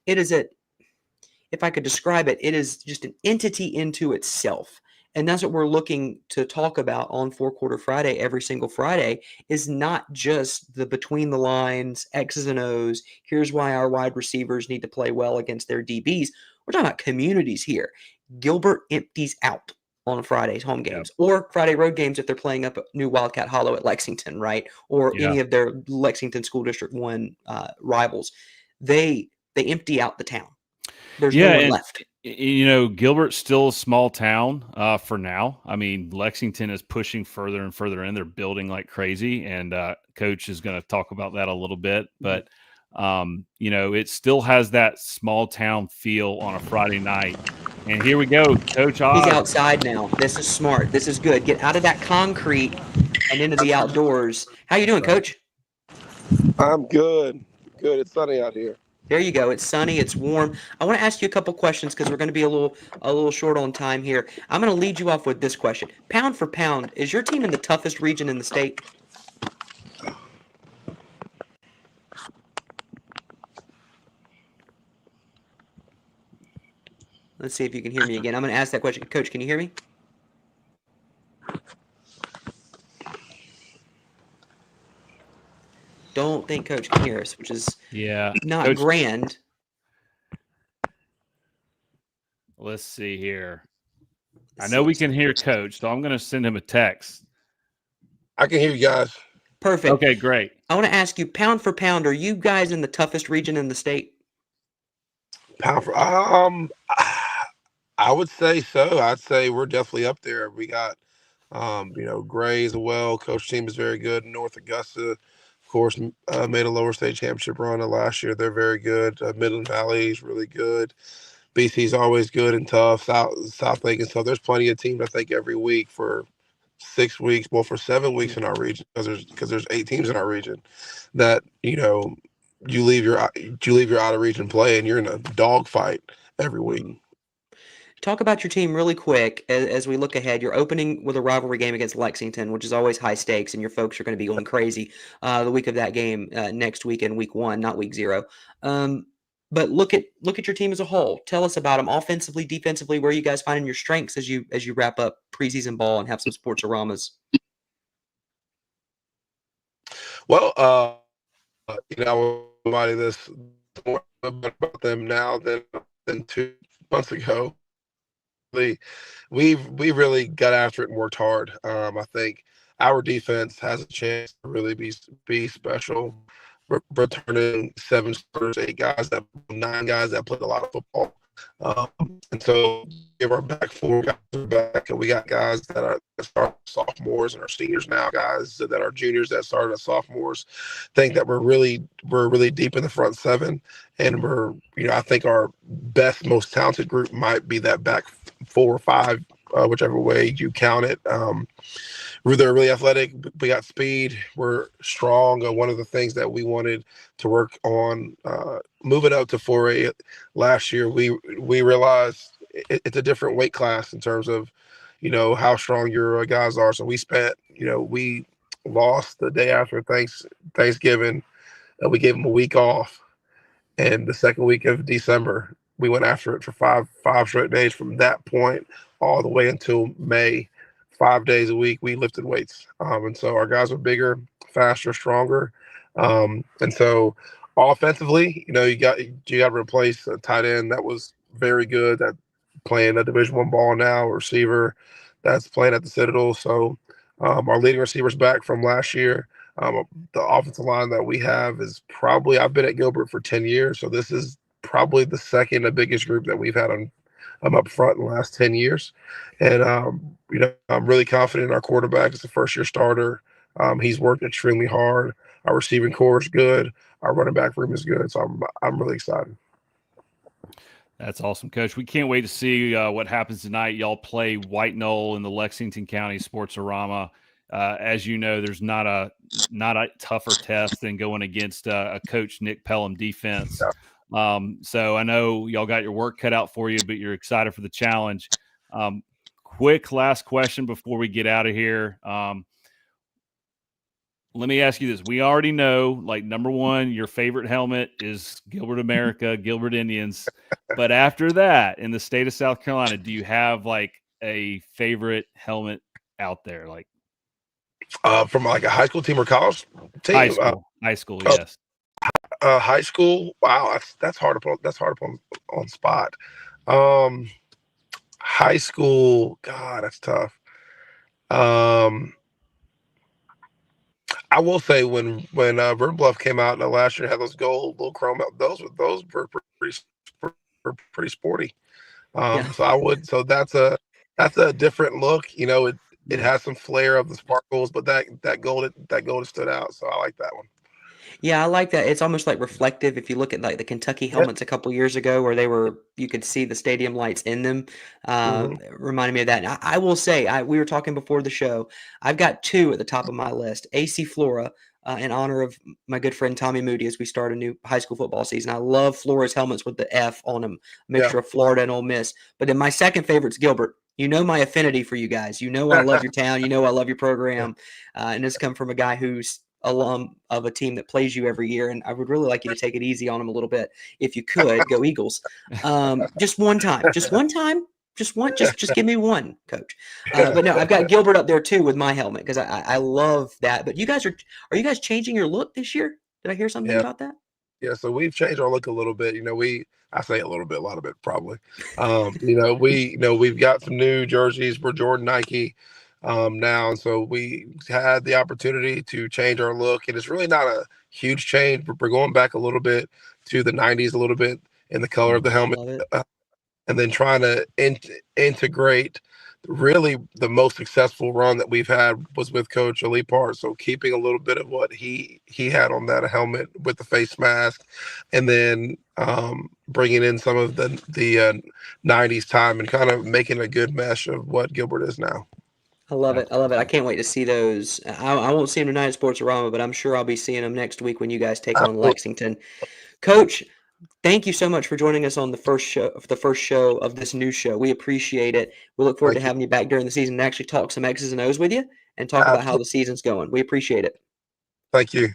if I could describe it, it is just an entity into itself. And that's what we're looking to talk about on Four Quarter Friday every single Friday, is not just the between the lines, X's and O's. Here's why our wide receivers need to play well against their DBs. We're talking about communities here. Gilbert empties out on Friday's home games or Friday road games if they're playing up at New Wildcat Hollow at Lexington, right? Or any of their Lexington School District 1 rivals. They empty out the town. There's no one left. Gilbert's still a small town for now. I mean, Lexington is pushing further and further in. They're building like crazy, and Coach is going to talk about that a little bit. But, it still has that small town feel on a Friday night. And here we go, Coach Oz. He's outside now. This is smart. This is good. Get out of that concrete and into the outdoors. How you doing, Coach? I'm good. Good. It's sunny out here. There you go. It's sunny. It's warm. I want to ask you a couple questions because we're going to be a little short on time here. I'm going to lead you off with this question. Pound for pound, is your team in the toughest region in the state? Let's see if you can hear me again. I'm going to ask that question. Coach, can you hear me? Don't think Coach can hear us, which is not Coach, grand. Let's see here. I know we can hear Coach, so I'm going to send him a text. I can hear you guys. Perfect. Okay, great. I want to ask you, pound for pound, are you guys in the toughest region in the state? Pound for I would say so. I'd say we're definitely up there. We got Gray as well. Coach team is very good. North Augusta, of course, made a lower state championship run last year. They're very good. Midland Valley is really good. BC's always good and tough. South Lake and stuff. There's plenty of teams, I think, every week for 6 weeks, for 7 weeks in our region, because there's 8 teams in our region that you leave your out of region play and you're in a dogfight every week. Talk about your team really quick as we look ahead. You're opening with a rivalry game against Lexington, which is always high stakes, and your folks are going to be going crazy the week of that game next weekend, week 1, not week 0. But look at your team as a whole. Tell us about them offensively, defensively. Where are you guys finding your strengths as you wrap up preseason ball and have some sports-oramas? Well, I will remind this more about them now than 2 months ago. We really got after it and worked hard. I think our defense has a chance to really be special. We're returning 7 starters, 9 guys that played a lot of football. And so give our back 4 guys are back, and we got guys that start sophomores and are seniors now, guys that are juniors that started as sophomores. Think that we're really deep in the front 7, and I think our best, most talented group might be that back 4 or 5, whichever way you count it. They're really athletic. We got speed. We're strong. One of the things that we wanted to work on moving up to 4A last year, we realized it's a different weight class in terms of, how strong your guys are. So we spent, we lost the day after Thanksgiving. We gave them a week off. And the second week of December, we went after it for five straight days. From that point all the way until May, 5 days a week, we lifted weights. And so our guys are bigger, faster, stronger. And so offensively, you got to replace a tight end that was very good, that playing a Division I ball now, a receiver that's playing at the Citadel. So our leading receivers back from last year. The offensive line that we have is probably, I've been at Gilbert for 10 years, so this is probably the second biggest group that we've had on up front in the last 10 years. And, I'm really confident in our quarterback. It's a first-year starter. He's worked extremely hard. Our receiving core is good. Our running back room is good. So I'm really excited. That's awesome, Coach. We can't wait to see what happens tonight. Y'all play White Knoll in the Lexington County Sports-orama. As you know, there's not a tougher test than going against a Coach Nick Pelham defense. Yeah. So I know y'all got your work cut out for you, but you're excited for the challenge. Quick last question before we get out of here. Let me ask you this. We already know, number one, your favorite helmet is Gilbert America, Gilbert Indians. But after that, in the state of South Carolina, do you have a favorite helmet out there? From a high school team or college team? High school, yes. High school. Wow, that's hard to put. That's hard to put on spot. High school. God, that's tough. I will say when Vern Bluff came out last year, had those gold little chrome. Those were pretty sporty. Yeah. So that's a different look. It has some flair of the sparkles, but that gold stood out. So I like that one. Yeah, I like that. It's almost reflective. If you look at the Kentucky helmets a couple years ago, where you could see the stadium lights in them, reminded me of that. And I will say, we were talking before the show. I've got 2 at the top of my list. AC Flora, in honor of my good friend Tommy Moody, as we start a new high school football season. I love Flora's helmets with the F on them, mixture of Florida and Ole Miss. But then my second favorite's Gilbert. You know my affinity for you guys. You know I love your town. You know I love your program. And this come from a guy who's alum of a team that plays you every year, and I would really like you to take it easy on him a little bit. If you could, go Eagles. Just one time. Just give me one, Coach. But no, I've got Gilbert up there too with my helmet because I love that. But you guys are you guys changing your look this year? Did I hear something about that? Yeah, so we've changed our look a little bit. I say a little bit, a lot of it probably. We've got some new jerseys. We're Jordan Nike now, and so we had the opportunity to change our look, and it's really not a huge change, but we're going back a little bit to the 90s a little bit in the color of the helmet, and then trying to integrate. Really, the most successful run that we've had was with Coach Ali Part. So keeping a little bit of what he had on that helmet with the face mask, and then bringing in some of the 90s time and kind of making a good mesh of what Gilbert is now. I love it. I can't wait to see those. I won't see them tonight at Sports-orama, but I'm sure I'll be seeing them next week when you guys take on Lexington. Coach, Thank you so much for joining us on the first show of this new show. We appreciate it. We look forward to having you back during the season and actually talk some X's and O's with you and talk about how the season's going. We appreciate it. Thank you.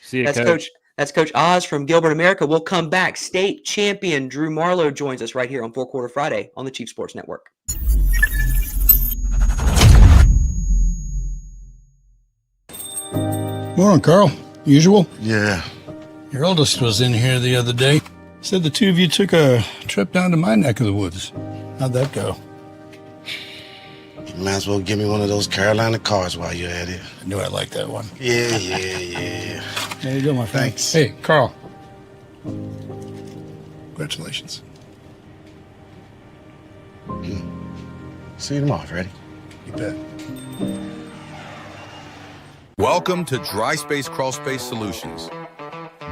See you, Coach. That's Coach Oz from Gilbert America. We'll come back. State champion Drew Marlowe joins us right here on 4 Quarter Friday on the Chief Sports Network. Morning, Carl. Usual? Yeah. Your oldest was in here the other day. Said the two of you took a trip down to my neck of the woods. How'd that go? You might as well give me one of those Carolina cars while you're at it. I knew I liked that one. Yeah. There you go, my friend. Thanks. Hey, Carl. Congratulations. See you tomorrow, Freddie. You bet. Welcome to Dry Space Crawl Space Solutions.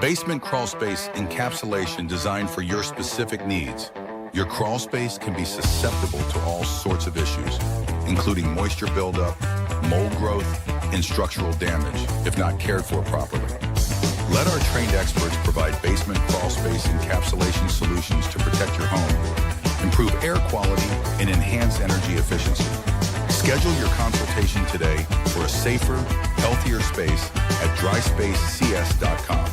Basement crawl space encapsulation designed for your specific needs. Your crawl space can be susceptible to all sorts of issues, including moisture buildup, mold growth, and structural damage if not cared for properly. Let our trained experts provide basement crawl space encapsulation solutions to protect your home, improve air quality, and enhance energy efficiency. Schedule your consultation today for a safer, healthier space at dryspacecs.com.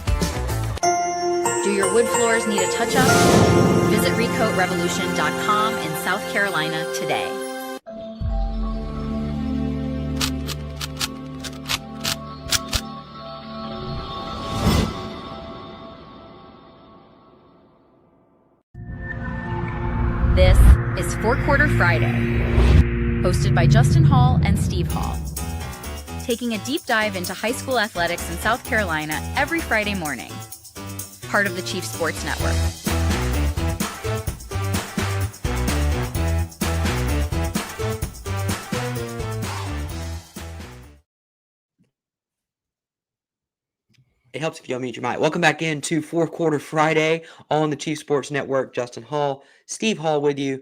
Do your wood floors need a touch-up? Visit recoatrevolution.com in South Carolina today. This is 4 Quarter Friday, hosted by Justin Hall and Steve Hall, taking a deep dive into high school athletics in South Carolina every Friday morning. Part of the Chief Sports Network. It helps if you unmute your mic. Welcome back into 4 Quarter Friday on the Chief Sports Network. Justin Hall, Steve Hall with you.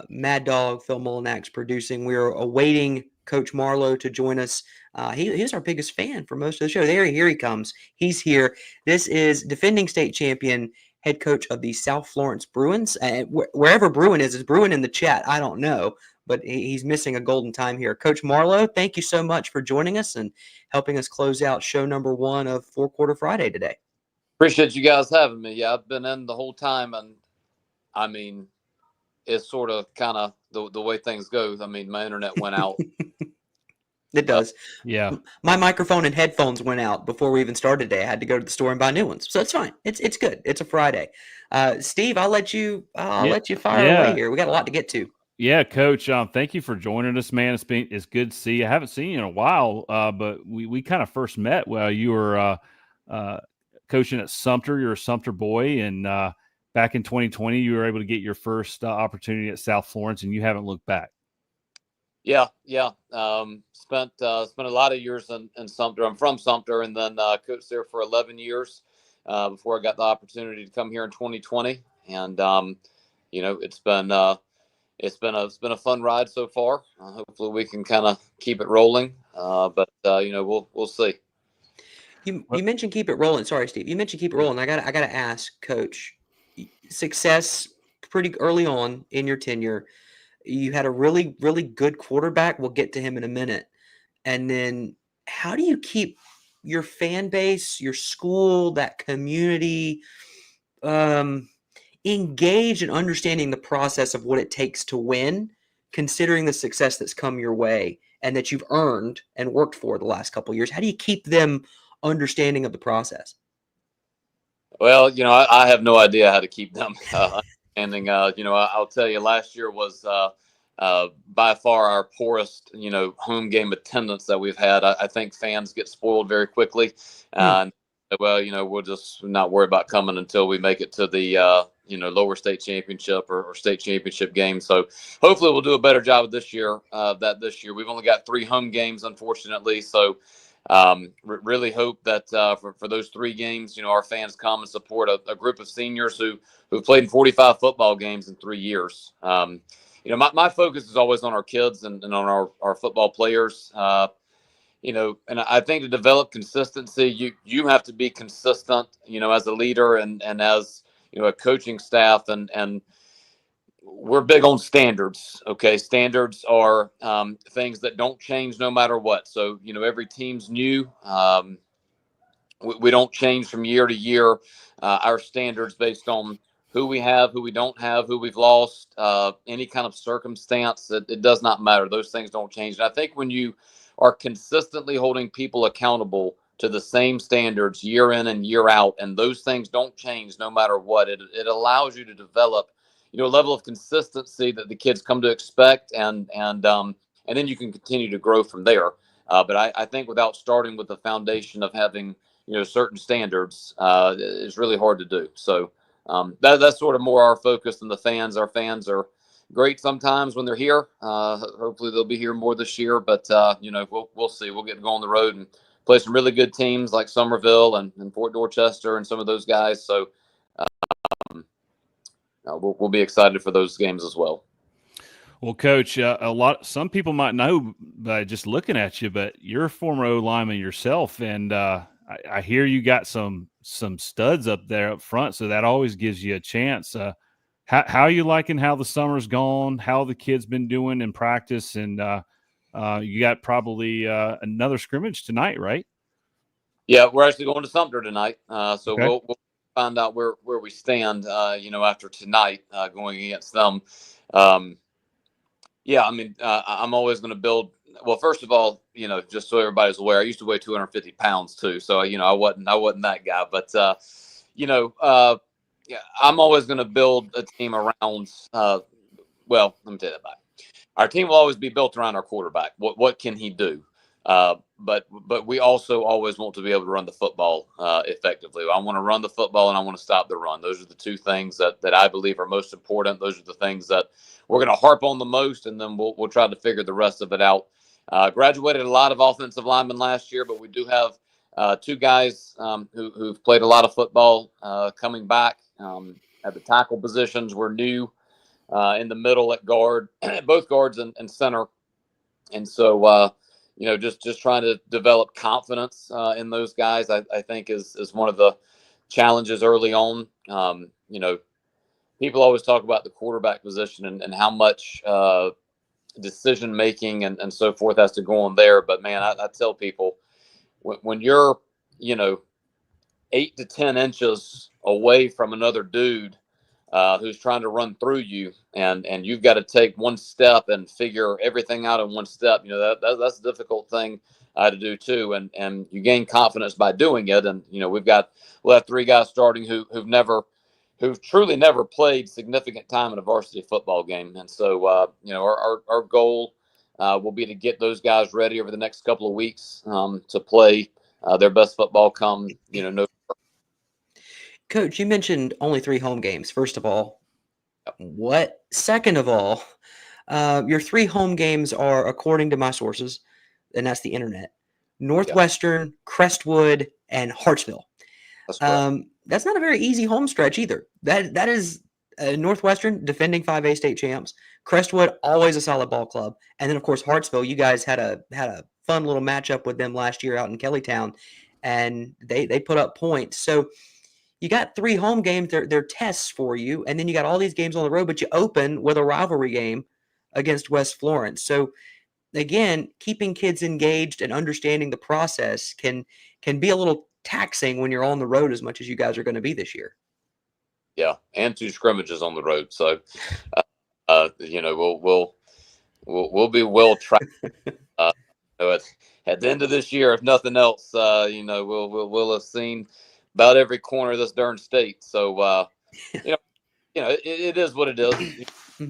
Mad Dog, Phil Mullinax producing. We're awaiting Coach Marlowe to join us. He's our biggest fan for most of the show. Here he comes. He's here. This is defending state champion, head coach of the South Florence Bruins. Wherever Bruin is Bruin in the chat? I don't know, but he's missing a golden time here. Coach Marlowe, thank you so much for joining us and helping us close out show number 1 of 4 Quarter Friday today. Appreciate you guys having me. Yeah, I've been in the whole time, and I mean, it's sort of kind of the way things go. I mean, my internet went out. It does. Yeah. My microphone and headphones went out before we even started today. I had to go to the store and buy new ones. So it's fine. It's good. It's a Friday. Steve, I'll let you fire away here. We got a lot to get to. Yeah, Coach. Thank you for joining us, man. It's good to see you. I haven't seen you in a while, but we kind of first met while you were coaching at Sumter. You're a Sumter boy, and back in 2020, you were able to get your first opportunity at South Florence, and you haven't looked back. Yeah. Spent a lot of years in Sumter. I'm from Sumter, and then coached there for 11 years before I got the opportunity to come here in 2020. And it's been a fun ride so far. Hopefully, we can kind of keep it rolling. But we'll see. You mentioned keep it rolling. Sorry, Steve. You mentioned keep it rolling. I gotta ask, Coach. Success pretty early on in your tenure. You had a really, really good quarterback. We'll get to him in a minute. And then how do you keep your fan base, your school, that community engaged and understanding the process of what it takes to win, considering the success that's come your way and that you've earned and worked for the last couple of years? How do you keep them understanding of the process? Well, I have no idea how to keep them understanding. I'll tell you, last year was by far our poorest, home game attendance that we've had. I think fans get spoiled very quickly. We'll just not worry about coming until we make it to the, lower state championship or state championship game. So hopefully we'll do a better job of this year. We've only got 3 home games, unfortunately. So really hope that for those 3 games, our fans come and support a group of seniors who've played in 45 football games in 3 years. My focus is always on our kids and on our football players. And I think to develop consistency, you have to be consistent, as a leader and as, a coaching staff, and we're big on standards. Okay. Standards are things that don't change no matter what. So, every team's new. We don't change from year to year our standards based on who we have, who we don't have, who we've lost, any kind of circumstance. It does not matter. Those things don't change. And I think when you are consistently holding people accountable to the same standards year in and year out, and those things don't change no matter what, it allows you to develop, a level of consistency that the kids come to expect, and then you can continue to grow from there. But I think without starting with the foundation of having certain standards, is really hard to do. So that's sort of more our focus than the fans. Our fans are great sometimes when they're here. Hopefully they'll be here more this year, but we'll see. We'll get to go on the road and play some really good teams like Somerville and Fort Dorchester and some of those guys. So we'll be excited for those games as well. Well, Coach, some people might know by just looking at you, but you're a former O lineman yourself, and I hear you got some studs up there up front, so that always gives you a chance. How are you liking how the summer's gone? How the kids been doing in practice? And you got probably another scrimmage tonight, right? Yeah, we're actually going to Sumter tonight, so Okay. we'll find out where we stand. After tonight, going against them. Yeah, I mean, I'm always going to build. Well, first of all, just so everybody's aware, I used to weigh 250 pounds too. So, I wasn't that guy, but, yeah, I'm always going to build a team around, well, let me tell you that back. Our team will always be built around our quarterback. What can he do? But we also always want to be able to run the football effectively. I want to run the football and I want to stop the run. Those are the two things that I believe are most important. Those are the things that we're going to harp on the most, and then we'll try to figure the rest of it out. Graduated a lot of offensive linemen last year, but we do have two guys who've played a lot of football coming back at the tackle positions. We're new in the middle at guard, both guards and center, and so just trying to develop confidence in those guys, I think is one of the challenges early on. People always talk about the quarterback position and how much decision making and so forth has to go on there. But man, I tell people when you're 8 to 10 inches away from another dude who's trying to run through you, and you've got to take one step and figure everything out in one step, that's a difficult thing to do too, and you gain confidence by doing it. And we'll have three guys starting who've truly never played significant time in a varsity football game. And so, our goal will be to get those guys ready over the next couple of weeks to play their best football come, November. Coach, you mentioned only 3 home games. First of all, what? Second of all, your 3 home games are, according to my sources, and that's the internet, Northwestern, Crestwood, and Hartsville. That's not a very easy home stretch either. That is Northwestern, defending 5A state champs. Crestwood, always a solid ball club. And then, of course, Hartsville, you guys had a fun little matchup with them last year out in Kellytown, and they put up points. So you got 3 home games. They're tests for you, and then you got all these games on the road, but you open with a rivalry game against West Florence. So, again, keeping kids engaged and understanding the process can be a little taxing when you're on the road as much as you guys are going to be this year. Yeah, and 2 scrimmages on the road. So, we'll be well tracked. At the end of this year, if nothing else, we'll have seen about every corner of this darn state. So, it is what it is.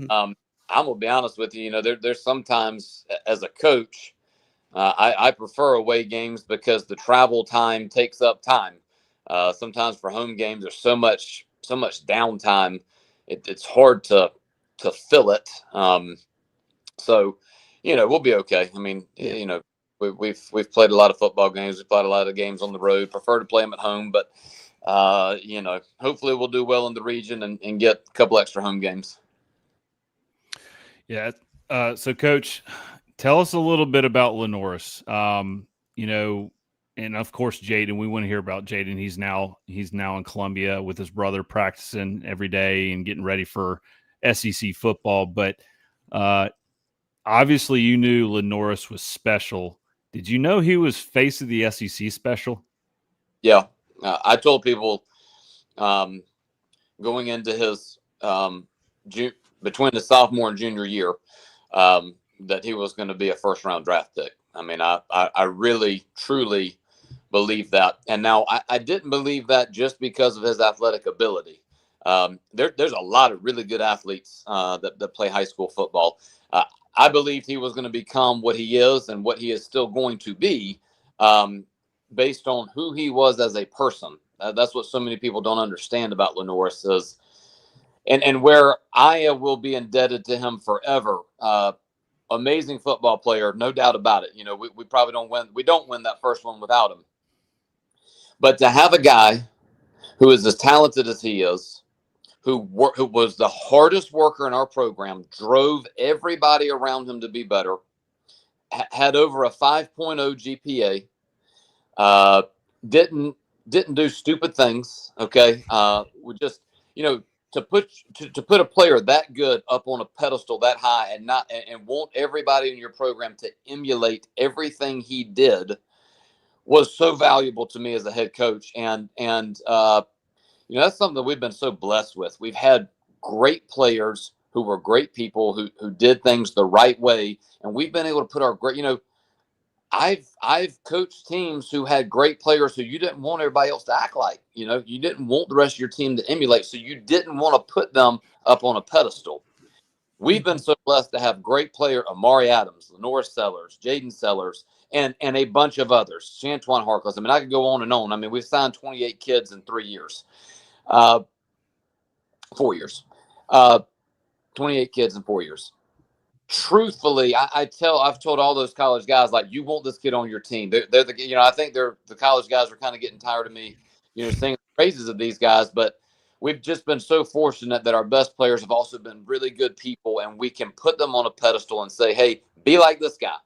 I'm gonna be honest with you. There's sometimes as a coach, I prefer away games because the travel time takes up time. Sometimes for home games, there's so much downtime. It's hard to fill it. So, we'll be okay. I mean, we've played a lot of football games. We've played a lot of games on the road. Prefer to play them at home, but hopefully we'll do well in the region and get a couple extra home games. Yeah. So, Coach, tell us a little bit about Lenoris. and of course, Jaden, we want to hear about Jaden. He's now in Columbia with his brother, practicing every day and getting ready for SEC football. But obviously you knew Lenoris was special. Did you know he was face of the SEC special? Yeah. I told people going into his between the sophomore and junior year that he was going to be a first-round draft pick. I mean, I really, truly believe that. And now I didn't believe that just because of his athletic ability. There's a lot of really good athletes that play high school football. I believed he was going to become what he is and what he is still going to be based on who he was as a person. That's what so many people don't understand about Lenoris is, and where I will be indebted to him forever. Amazing football player, no doubt about it. You know, we probably don't win that first one without him. But to have a guy who is as talented as he is, who was the hardest worker in our program, drove everybody around him to be better, had over a 5.0 GPA, didn't do stupid things. Okay, we just, you know, to put a player that good up on a pedestal that high and want everybody in your program to emulate everything he did was so valuable to me as a head coach. And you know, that's something that we've been so blessed with. We've had great players who were great people who did things the right way, and we've been able to put our great, you know, I've coached teams who had great players who you didn't want everybody else to act like. You know, you didn't want the rest of your team to emulate, so you didn't want to put them up on a pedestal. We've been so blessed to have great player Amari Adams, Lenoris Sellers, Jaden Sellers, and a bunch of others, Shantuan Harkless. I mean, I could go on and on. I mean, we've signed 28 kids in 3 years. 4 years, 28 kids in 4 years. Truthfully, I've told all those college guys, like, you want this kid on your team. They're the, you know, I think the college guys are kind of getting tired of me, you know, singing the praises of these guys, but we've just been so fortunate that our best players have also been really good people, and we can put them on a pedestal and say, hey, be like this guy.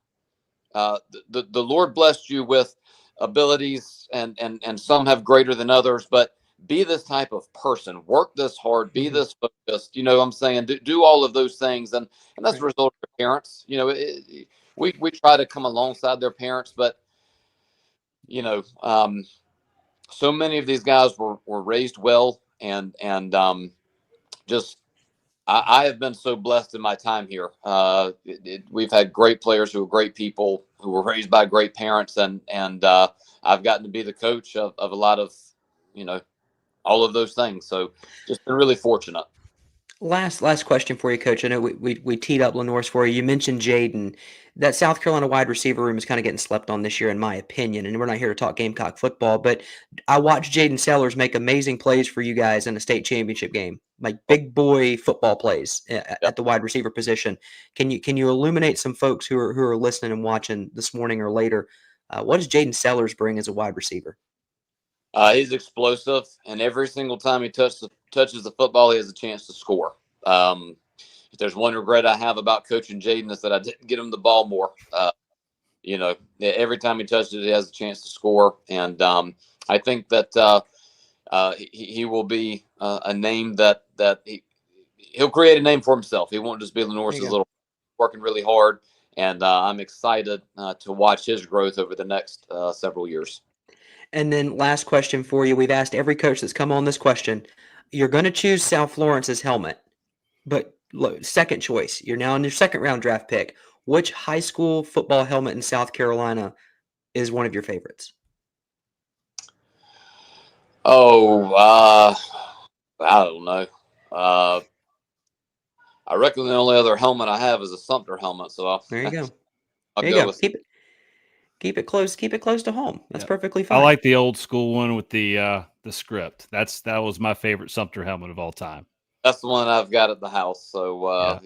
The Lord blessed you with abilities, and some have greater than others, but be this type of person, work this hard, be this focused, you know what I'm saying? Do all of those things. And that's a result of their parents. You know, we try to come alongside their parents, but, you know, so many of these guys were raised well, and just, I have been so blessed in my time here. We've had great players who are great people, who were raised by great parents, and I've gotten to be the coach of a lot of, you know, all of those things. So just been really fortunate. Last question for you, Coach. I know we teed up Lenoris for you. You mentioned Jaden. That South Carolina wide receiver room is kind of getting slept on this year, in my opinion. And we're not here to talk Gamecock football, but I watched Jaden Sellers make amazing plays for you guys in a state championship game, like big boy football plays at the wide receiver position. Can you illuminate some folks who are listening and watching this morning or later? What does Jaden Sellers bring as a wide receiver? He's explosive, and every single time he touches the football, he has a chance to score. If there's one regret I have about coaching Jaden, is that I didn't get him the ball more. You know, every time he touches it, he has a chance to score. And I think that he will be a name that he'll create a name for himself. He won't just be Lenoris' little, working really hard. And I'm excited to watch his growth over the next several years. And then last question for you. We've asked every coach that's come on this question. You're going to choose South Florence's helmet, but look, second choice. You're now in your second round draft pick. Which high school football helmet in South Carolina is one of your favorites? Oh, I don't know. I reckon the only other helmet I have is a Sumter helmet. So there you go. I'll go with Keep it close to home. That's perfectly fine. I like the old school one with the script. That was my favorite Sumter helmet of all time. That's the one I've got at the house. So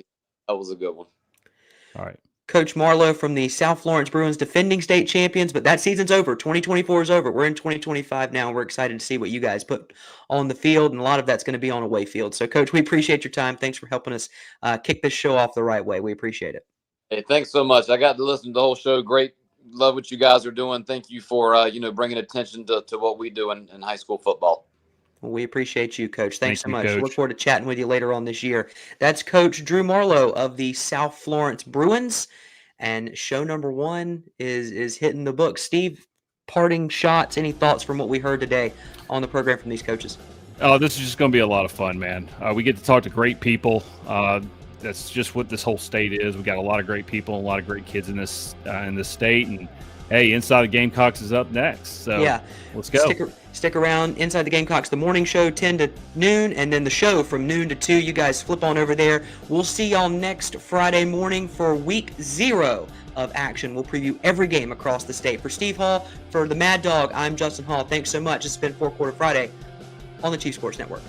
that was a good one. All right. Coach Marlowe from the South Florence Bruins, defending state champions, but that season's over. 2024 is over. We're in 2025 now. We're excited to see what you guys put on the field, and a lot of that's going to be on away field. So, Coach, we appreciate your time. Thanks for helping us kick this show off the right way. We appreciate it. Hey, thanks so much. I got to listen to the whole show. Great love what you guys are doing. Thank you for, bringing attention to what we do in high school football. Well, we appreciate you, Coach. Thanks so Thank you, much. Coach. Look forward to chatting with you later on this year. That's Coach Drew Marlowe of the South Florence Bruins. And show number 1 is hitting the books. Steve, parting shots, any thoughts from what we heard today on the program from these coaches? Oh, this is just going to be a lot of fun, man. We get to talk to great people. That's just what this whole state is. We got a lot of great people, a lot of great kids in this state. And hey, Inside the Gamecocks is up next. So yeah, let's go. Stick around. Inside the Gamecocks, the morning show 10 to noon, and then the show from noon to 2. You guys flip on over there. We'll see y'all next Friday morning for week 0 of action. We'll preview every game across the state. For Steve Hall, for the Mad Dog, I'm Justin Hall. Thanks so much. It's been 4 Quarter Friday on the Chief Sports Network.